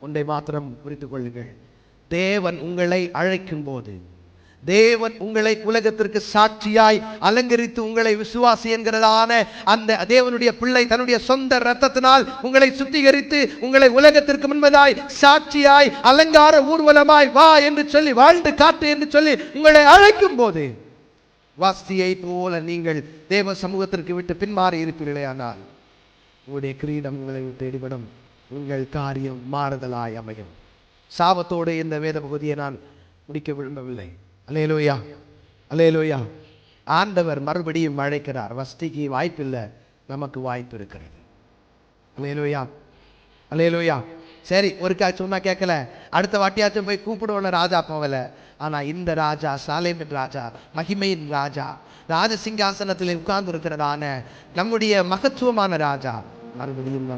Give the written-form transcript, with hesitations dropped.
ஒன்றை மாத்திரம் புரிந்து கொள்ளுங்கள். தேவன் உங்களை அழைக்கும் போது, தேவன் உங்களை உலகத்திற்கு சாட்சியாய் அலங்கரித்து உங்களை விசுவாசி என்கிறதான அந்த தேவனுடைய பிள்ளை தன்னுடைய சொந்த இரத்தத்தினால் உங்களை சுத்திகரித்து உங்களை உலகத்திற்கு முன்பதாய் சாட்சியாய் அலங்கார ஊர்வலமாய் வா என்று சொல்லி, வாழ்ந்து காட்டு என்று சொல்லி உங்களை அழைக்கும் போது, வாஸ்தியை போல நீங்கள் தேவ சமூகத்திற்கு விட்டு பின்மாறி இருப்பீர்களே, ஆனால் உங்களுடைய கிரீடம் உங்களை தேடிவிடும். உங்கள் காரியம் மாறுதலாய் அமையும். சாபத்தோடு இந்த வேத பகுதியை நான் முடிக்க விரும்பவில்லை. அல்லேலூயா, அல்லேலூயா. ஆண்டவர் மறுபடியும் அழைக்கிறார். வஸ்திக்கு வாய்ப்பில்லை, நமக்கு வாய்ப்பு இருக்கிறது. அல்லேலூயா, அல்லேலூயா. சரி, ஒருக்கா சொன்னா கேட்கல, அடுத்த வாட்டியாச்சும் போய் கூப்பிடுவோம்ல ராஜா போகல. ஆனா இந்த ராஜா, சாலேமின் ராஜா, மகிமையின் ராஜா, ராஜசிங்காசனத்தில் உட்கார்ந்து இருக்கிறதான நம்முடைய மகத்துவமான ராஜா மறுபடியும்